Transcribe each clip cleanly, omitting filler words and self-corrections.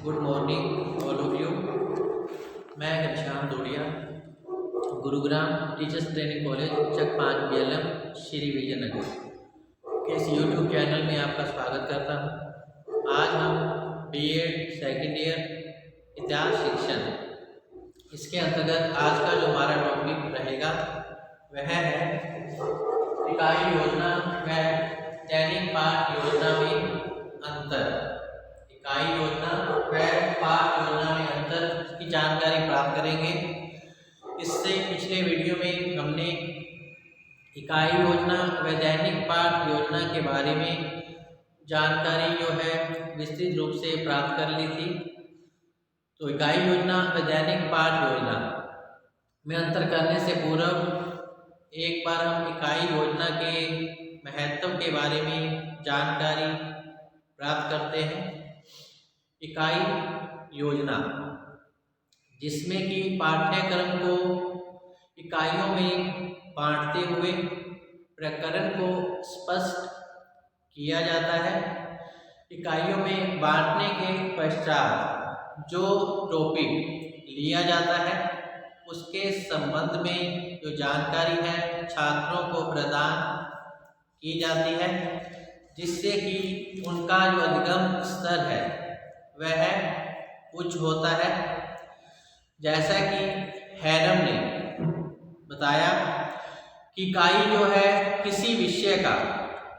Good morning all of you. मैं Ghanshyam Dodiya, Gurugram teachers training college Chak 5 BLM Shri Vijaynagar के इस यूट्यूब चैनल में आपका स्वागत करता हूँ। आज हम B.Ed सेकेंड ईयर इतिहास शिक्षण, इसके अंतर्गत आज का जो हमारा टॉपिक रहेगा वह है इकाई योजना व दैनिक पाठ योजना में अंतर। इकाई योजना व पाठ योजना में अंतर की जानकारी प्राप्त करेंगे। इससे पिछले वीडियो में हमने इकाई योजना व दैनिक पाठ योजना के बारे में जानकारी जो है विस्तृत रूप से प्राप्त कर ली थी। तो इकाई योजना व दैनिक पाठ योजना में अंतर करने से पूर्व एक बार हम इकाई योजना के महत्व के बारे में जानकारी प्राप्त करते हैं। इकाई योजना जिसमें कि पाठ्यक्रम को इकाइयों में बांटते हुए प्रकरण को स्पष्ट किया जाता है। इकाइयों में बांटने के पश्चात जो टॉपिक लिया जाता है उसके संबंध में जो जानकारी है छात्रों को प्रदान की जाती है, जिससे कि उनका जो अधिगम स्तर है वह उच्च होता है। जैसा कि हैरम ने बताया कि इकाई जो है किसी विषय का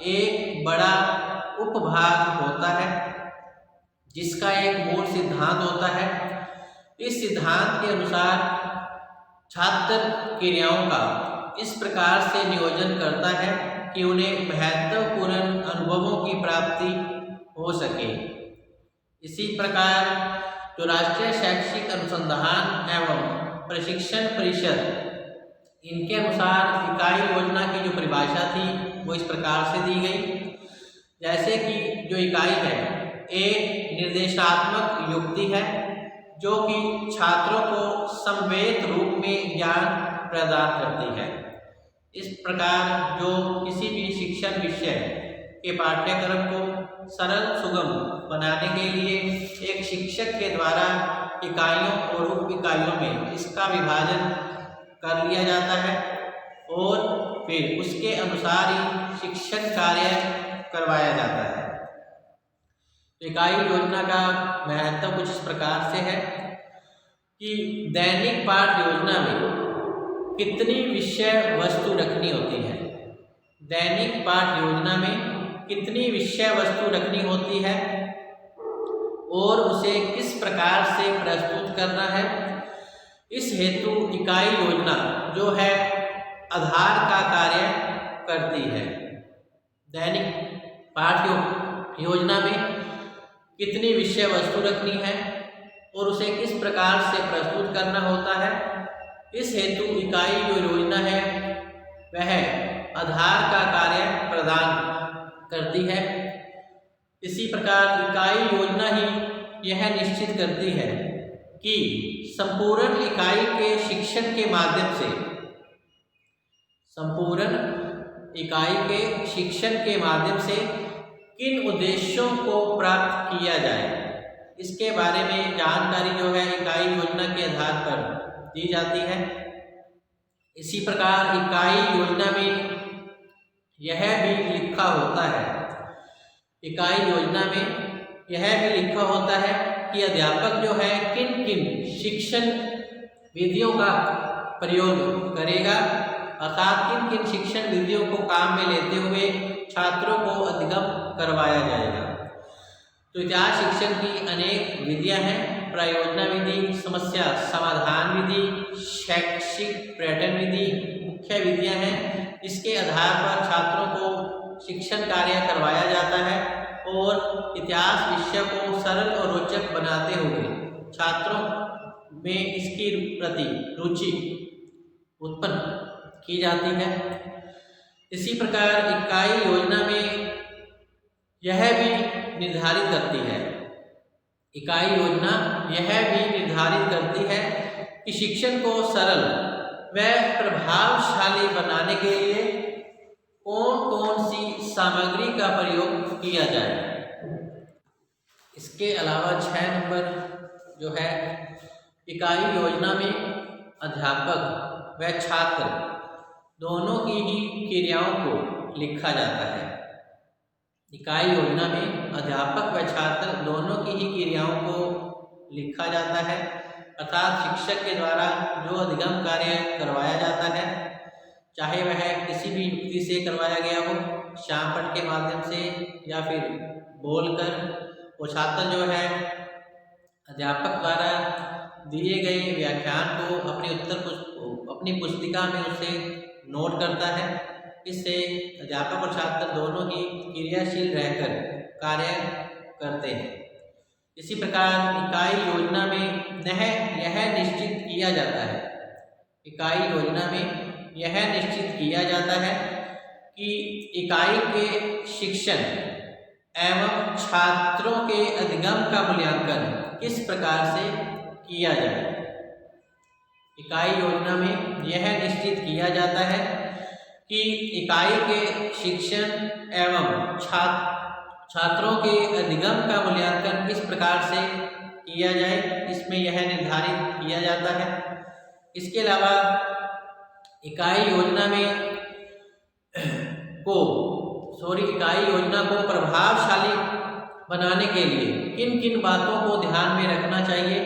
एक बड़ा उपभाग होता है जिसका एक मूल सिद्धांत होता है। इस सिद्धांत के अनुसार छात्र क्रियाओं का इस प्रकार से नियोजन करता है कि उन्हें महत्वपूर्ण अनुभवों की प्राप्ति हो सके। इसी प्रकार जो राष्ट्रीय शैक्षिक अनुसंधान एवं प्रशिक्षण परिषद, इनके अनुसार इकाई योजना की जो परिभाषा थी वो इस प्रकार से दी गई, जैसे कि जो इकाई है एक निर्देशात्मक युक्ति है जो कि छात्रों को समवेत रूप में ज्ञान प्रदान करती है। इस प्रकार जो किसी भी शिक्षण विषय के पाठ्यक्रम को सरल सुगम बनाने के लिए एक शिक्षक के द्वारा इकाइयों और उप इकाइयों में इसका विभाजन कर लिया जाता है और फिर उसके अनुसार ही शिक्षण कार्य करवाया जाता है। इकाई योजना का महत्व कुछ इस प्रकार से है कि दैनिक पाठ योजना में कितनी विषय वस्तु रखनी होती है। दैनिक पाठ योजना में कितनी विषय वस्तु रखनी होती है और उसे किस प्रकार से प्रस्तुत करना है, इस हेतु इकाई योजना जो है आधार का कार्य करती है। दैनिक पाठ योजना में कितनी विषय वस्तु रखनी है और उसे किस प्रकार से प्रस्तुत करना होता है, इस हेतु इकाई जो योजना है वह आधार का कार्य प्रदान करती है। इसी प्रकार इकाई योजना ही यह निश्चित करती है कि संपूर्ण इकाई के शिक्षण के माध्यम से किन उद्देश्यों को प्राप्त किया जाए, इसके बारे में जानकारी जो है इकाई योजना के आधार पर दी जाती है। इसी प्रकार इकाई योजना में यह भी लिखा होता है, इकाई योजना में यह भी लिखा होता है कि अध्यापक जो है किन किन शिक्षण विधियों का प्रयोग करेगा, अर्थात किन किन शिक्षण विधियों को काम में लेते हुए छात्रों को अधिगम करवाया जाएगा। तो इतिहास शिक्षण की अनेक विधियां हैं। प्रयोजना विधि, समस्या समाधान विधि, शैक्षिक पर्यटन विधि मुख्य विधियां हैं। इसके आधार पर छात्रों को शिक्षण कार्य करवाया जाता है और इतिहास विषय को सरल और रोचक बनाते हुए छात्रों में इसकी प्रति रुचि उत्पन्न की जाती है। इसी प्रकार इकाई योजना में यह भी निर्धारित करती है, इकाई योजना यह भी निर्धारित करती है कि शिक्षण को सरल व प्रभावशाली बनाने के लिए कौन कौन सी सामग्री का प्रयोग किया जाए। इसके अलावा 6 नंबर जो है, इकाई योजना में अध्यापक व छात्र दोनों की ही क्रियाओं को लिखा जाता है। इकाई योजना में अध्यापक व छात्र दोनों की ही क्रियाओं को लिखा जाता है, अर्थात शिक्षक के द्वारा जो अधिगम कार्य करवाया जाता है, चाहे वह किसी भी युक्ति से करवाया गया हो, श्यामपट्ट के माध्यम से या फिर बोलकर, वो छात्र जो है अध्यापक द्वारा दिए गए व्याख्यान को अपनी पुस्तिका में उसे नोट करता है। इससे अध्यापक और छात्र दोनों ही क्रियाशील रहकर कार्य करते हैं। इसी प्रकार इकाई योजना में यह निश्चित किया जाता है, इकाई योजना में यह निश्चित किया जाता है कि इकाई के शिक्षण एवं छात्रों के अधिगम का मूल्यांकन किस प्रकार से किया जाए। इकाई योजना में यह निश्चित किया जाता है कि इकाई के शिक्षण एवं छात्रों के अधिगम का मूल्यांकन किस प्रकार से किया जाए, इसमें यह निर्धारित किया जाता है। इसके अलावा इकाई योजना को प्रभावशाली बनाने के लिए किन किन बातों को ध्यान में रखना चाहिए,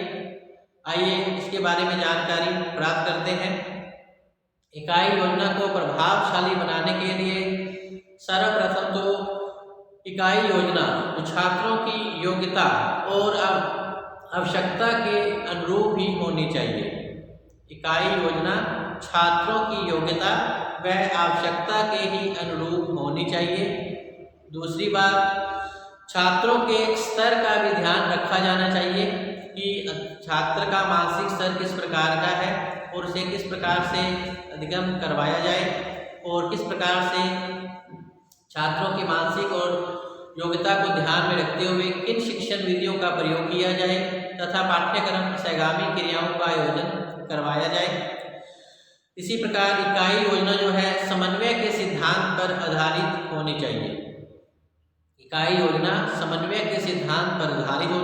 आइए इसके बारे में जानकारी प्राप्त करते हैं। इकाई योजना को प्रभावशाली बनाने के लिए सर्वप्रथम तो इकाई योजना छात्रों की योग्यता और आवश्यकता के अनुरूप ही होनी चाहिए। इकाई योजना छात्रों की योग्यता व आवश्यकता के ही अनुरूप होनी चाहिए। दूसरी बात, छात्रों के स्तर का भी ध्यान रखा जाना चाहिए कि छात्र का मानसिक स्तर किस प्रकार का है और उसे किस प्रकार से अधिगम करवाया जाए और किस प्रकार से छात्रों की मानसिक और योग्यता को ध्यान में रखते हुए किन शिक्षण विधियों का प्रयोग किया जाए तथा पाठ्यक्रम सहगामी क्रियाओं का आयोजन करवाया जाए। इसी प्रकार इकाई योजना जो है समन्वय के सिद्धांत पर आधारित होनी चाहिए। इकाई योजना समन्वय के सिद्धांत पर आधारित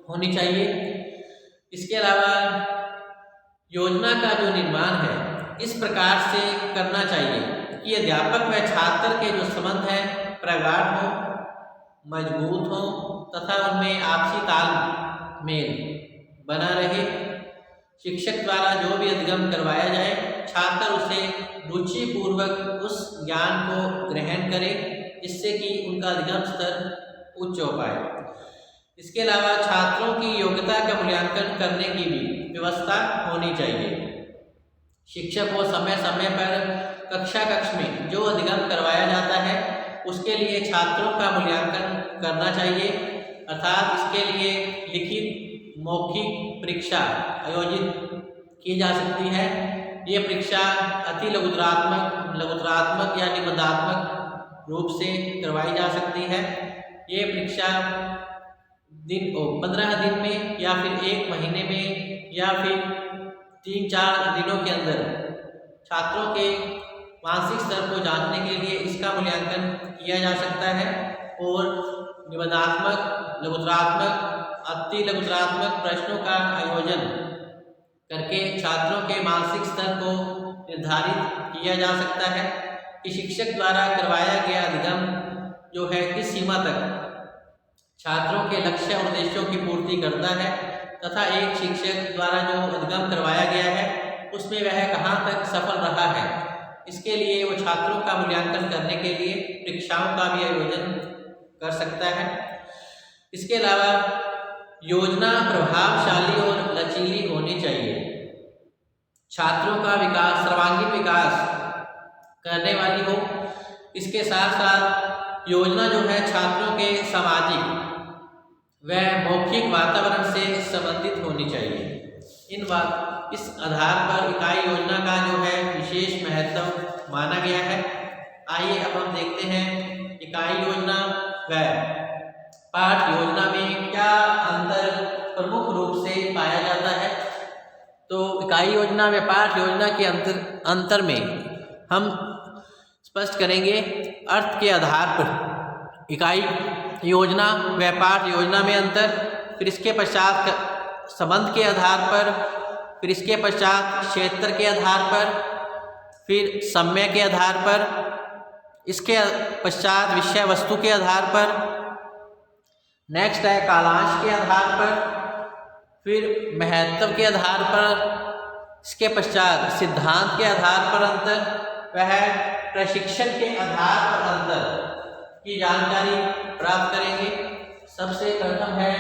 होनी चाहिए। इसके अलावा योजना का जो निर्माण है इस प्रकार से करना चाहिए कि अध्यापक व छात्र के जो संबंध है प्रगाढ़ हो, मजबूत हो तथा उनमें आपसी तालमेल बना रहे। शिक्षक द्वारा जो भी अधिगम करवाया जाए, छात्र उसे रुचिपूर्वक उस ज्ञान को ग्रहण करे, जिससे कि उनका अधिगम स्तर उच्च हो पाए। इसके अलावा छात्रों की योग्यता का मूल्यांकन करने की भी व्यवस्था होनी चाहिए। शिक्षक को समय समय पर कक्ष में जो अधिगम करवाया जाता है उसके लिए छात्रों का मूल्यांकन करना चाहिए, अर्थात इसके लिए लिखित मौखिक परीक्षा आयोजित की जा सकती है। ये परीक्षा अति लघुतरात्मक या निबंधात्मक रूप से करवाई जा सकती है। ये परीक्षा 15 दिन में या फिर 1 महीने में या फिर 3-4 दिनों के अंदर छात्रों के मानसिक स्तर को जांचने के लिए इसका मूल्यांकन किया जा सकता है और निबंधात्मक, लघुतरात्मक, अति लघुतरात्मक प्रश्नों का आयोजन करके छात्रों के मानसिक स्तर को निर्धारित किया जा सकता है कि शिक्षक द्वारा करवाया गया अधिगम जो है किस सीमा तक छात्रों के लक्ष्य और उद्देश्यों की पूर्ति करता है तथा एक शिक्षक द्वारा जो अधिगम करवाया गया है उसमें वह कहाँ तक सफल रहा है। इसके लिए वो छात्रों का मूल्यांकन करने के लिए परीक्षाओं का भी आयोजन कर सकता है। इसके अलावा योजना प्रभावशाली और लचीली होनी चाहिए। छात्रों का विकास सर्वांगीण विकास करने वाली हो। इसके साथ साथ योजना जो है छात्रों के सामाजिक व मौखिक वातावरण से संबंधित होनी चाहिए। इस आधार पर इकाई योजना का जो है विशेष महत्व माना गया है। आइए अब हम देखते हैं इकाई योजना व पाठ योजना में क्या अंतर प्रमुख रूप से पाया जाता है। तो इकाई योजना व पाठ योजना के अंतर में हम स्पष्ट करेंगे। अर्थ के आधार पर इकाई योजना व पाठ योजना में अंतर, फिर इसके पश्चात संबंध के आधार पर, फिर इसके पश्चात क्षेत्र के आधार पर, फिर समय के आधार पर, इसके पश्चात विषय वस्तु के आधार पर, नेक्स्ट है कालांश के आधार पर, फिर महत्व के आधार पर, इसके पश्चात सिद्धांत के आधार पर अंतर, वह प्रशिक्षण के आधार पर अंतर की जानकारी प्राप्त करेंगे। सबसे प्रथम है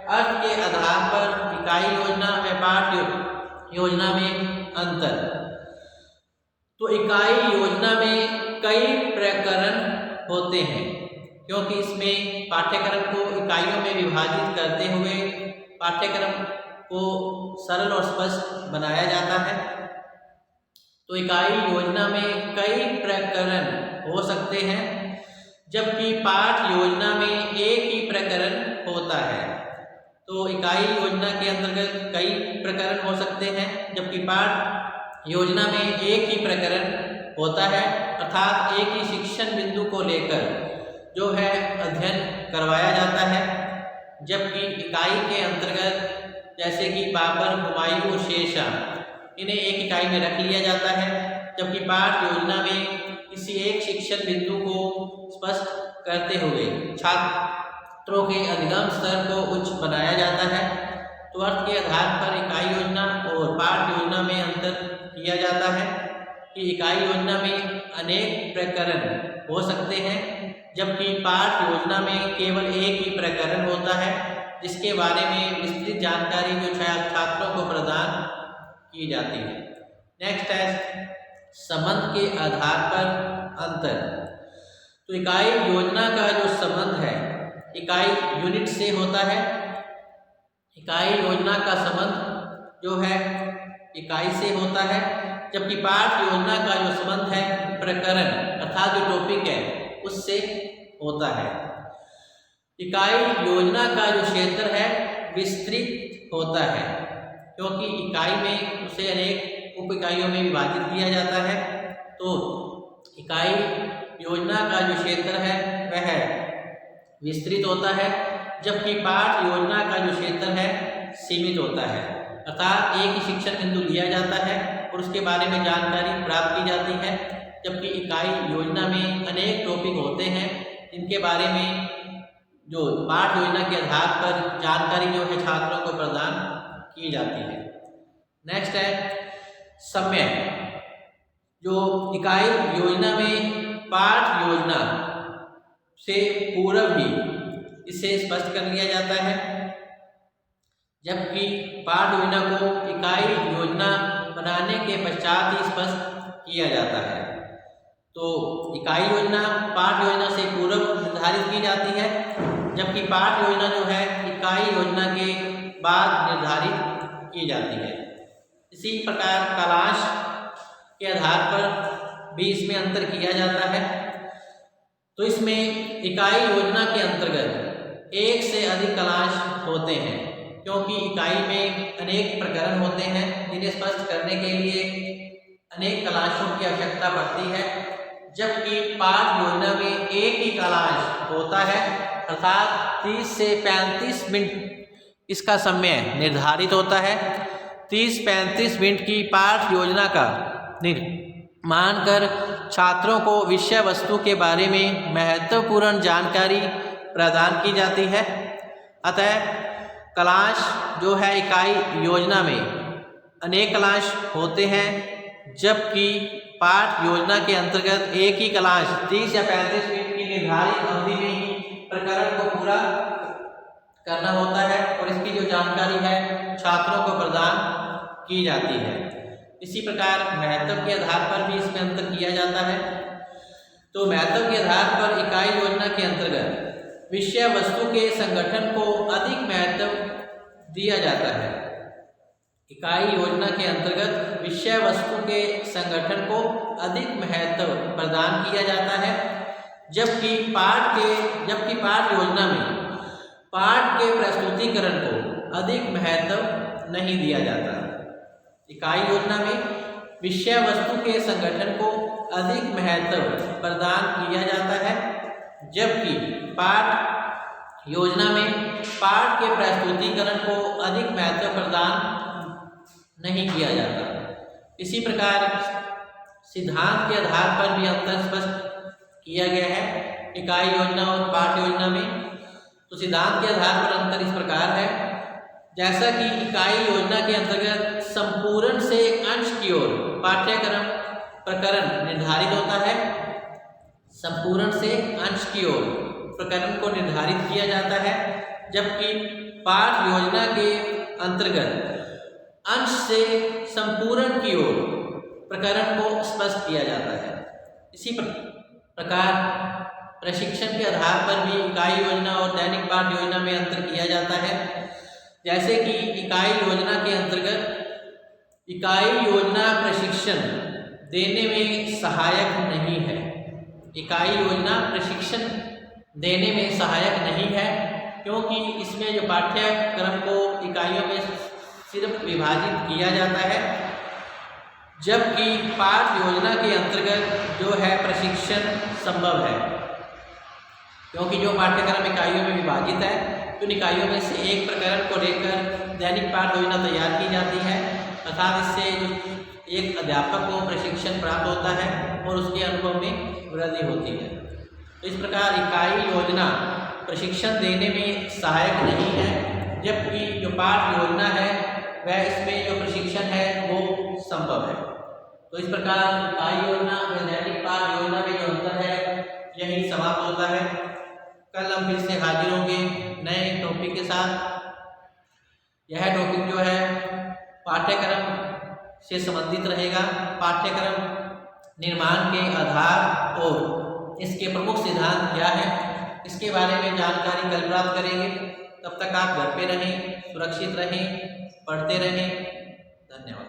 अर्थ के आधार पर इकाई योजना व पाठ योजना में अंतर। तो इकाई योजना में कई प्रकरण होते हैं, क्योंकि इसमें पाठ्यक्रम को इकाइयों में विभाजित करते हुए पाठ्यक्रम को सरल और स्पष्ट बनाया जाता है। तो इकाई योजना में कई प्रकरण हो सकते हैं, जबकि पाठ योजना में एक ही प्रकरण होता है। तो इकाई योजना के अंतर्गत कई प्रकरण हो सकते हैं, जबकि पाठ योजना में एक ही प्रकरण होता है, अर्थात एक ही शिक्षण बिंदु को लेकर जो है अध्ययन करवाया जाता है। जबकि इकाई के अंतर्गत जैसे कि बाबर, हुमायूं, शेरशाह, इन्हें एक इकाई में रख लिया जाता है, जबकि पाठ योजना में किसी एक शिक्षण बिंदु को स्पष्ट करते हुए छात्रों के अधिगम स्तर को उच्च बनाया जाता है। तो अर्थ के आधार पर इकाई योजना और पाठ योजना में अंतर किया जाता है कि इकाई योजना में अनेक प्रकरण हो सकते हैं, जबकि पाठ योजना में केवल एक ही प्रकरण होता है, जिसके बारे में विस्तृत जानकारी जो छात्रों को प्रदान की जाती है। नेक्स्ट है संबंध के आधार पर अंतर। तो इकाई योजना का जो संबंध है इकाई यूनिट से होता है। इकाई योजना का संबंध जो है इकाई से होता है, जबकि पाठ योजना का जो संबंध है प्रकरण अर्थात जो टॉपिक है उससे होता है। इकाई योजना का जो क्षेत्र है विस्तृत होता है, क्योंकि इकाई में उसे अनेक उप इकाइयों में विभाजित किया जाता है। तो इकाई योजना का जो क्षेत्र है वह विस्तृत होता है, जबकि पाठ योजना का जो क्षेत्र है सीमित होता है, अर्थात एक ही शिक्षण बिंदु लिया जाता है और उसके बारे में जानकारी प्राप्त की जाती है। जबकि इकाई योजना में अनेक टॉपिक होते हैं, जिनके बारे में जो पाठ योजना के आधार पर जानकारी जो है छात्रों को प्रदान की जाती है। नेक्स्ट है समय। जो इकाई योजना में पाठ योजना से पूर्व ही इसे स्पष्ट कर लिया जाता है, जबकि पाठ योजना को इकाई योजना बनाने के पश्चात ही स्पष्ट किया जाता है। तो इकाई योजना पाठ योजना से पूर्व निर्धारित की जाती है, जबकि पाठ योजना जो है इकाई योजना के बाद निर्धारित की जाती है। इसी प्रकार कालांश के आधार पर भी इसमें अंतर किया जाता है। तो इसमें इकाई योजना के अंतर्गत एक से अधिक कालांश होते हैं, क्योंकि इकाई में अनेक प्रकरण होते हैं, जिन्हें स्पष्ट करने के लिए अनेक कालांशों की आवश्यकता पड़ती है। जबकि पाठ योजना में एक ही कालांश होता है, अर्थात 30 से 35 मिनट इसका समय निर्धारित होता है। 30-35 मिनट की पाठ योजना का निर्माण कर छात्रों को विषय वस्तु के बारे में महत्वपूर्ण जानकारी प्रदान की जाती है। अतः कालांश जो है इकाई योजना में अनेक कालांश होते हैं, जबकि पाठ योजना के अंतर्गत एक ही कालांश 30 या 35 मिनट की निर्धारित अवधि में ही प्रकरण को पूरा करना होता है और इसकी जो जानकारी है छात्रों को प्रदान की जाती है। इसी प्रकार महत्व के आधार पर भी इसमें अंतर किया जाता है। तो महत्व के आधार पर इकाई योजना के अंतर्गत विषय वस्तु के संगठन को अधिक महत्व दिया जाता है। इकाई योजना के अंतर्गत विषय वस्तु के संगठन को अधिक महत्व प्रदान किया जाता है, जबकि पाठ योजना में पाठ के प्रस्तुतिकरण को अधिक महत्व नहीं दिया जाता। इकाई योजना में विषय वस्तु के संगठन को अधिक महत्व प्रदान किया जाता है, जबकि पाठ योजना में पाठ के प्रस्तुतिकरण को अधिक महत्व प्रदान नहीं किया जाता। इसी प्रकार सिद्धांत के आधार पर भी अंतर स्पष्ट किया गया है इकाई योजना और पाठ योजना में। तो सिद्धांत के आधार पर अंतर इस प्रकार है, जैसा कि इकाई योजना के अंतर्गत संपूर्ण से अंश की ओर पाठ्यक्रम प्रकरण निर्धारित होता है। संपूर्ण से अंश की ओर प्रकरण को निर्धारित किया जाता है, जबकि पाठ योजना के अंतर्गत अंश से संपूर्ण की ओर प्रकरण को स्पष्ट किया जाता है। इसी प्रकार प्रशिक्षण के आधार पर भी इकाई योजना और दैनिक पाठ योजना में अंतर किया जाता है। जैसे कि इकाई योजना के अंतर्गत इकाई योजना प्रशिक्षण देने में सहायक नहीं है। इकाई योजना प्रशिक्षण देने में सहायक नहीं है, क्योंकि इसमें जो पाठ्यक्रम को इकाइयों में सिर्फ विभाजित किया जाता है, जबकि पाठ योजना के अंतर्गत जो है प्रशिक्षण संभव है, क्योंकि जो पाठ्यक्रम इकाइयों में विभाजित है उन इकाइयों में से एक प्रकरण को लेकर दैनिक पाठ योजना तैयार की जाती है, अर्थात इससे एक अध्यापक को प्रशिक्षण प्राप्त होता है और उसके अनुभव में वृद्धि होती है। तो इस प्रकार इकाई योजना प्रशिक्षण देने में सहायक नहीं है, जबकि जो पाठ योजना है वह इसमें जो प्रशिक्षण है वो संभव है। तो इस प्रकार इकाई योजना और दैनिक पाठ योजना में जो अंतर है यही समाप्त होता है। कल हम फिर से हाजिर होंगे नए टॉपिक के साथ। यह टॉपिक जो है पाठ्यक्रम से संबंधित रहेगा। पाठ्यक्रम निर्माण के आधार और इसके प्रमुख सिद्धांत क्या है, इसके बारे में जानकारी कल प्राप्त करेंगे। तब तक आप घर पे रहें, सुरक्षित रहें, पढ़ते रहें। धन्यवाद।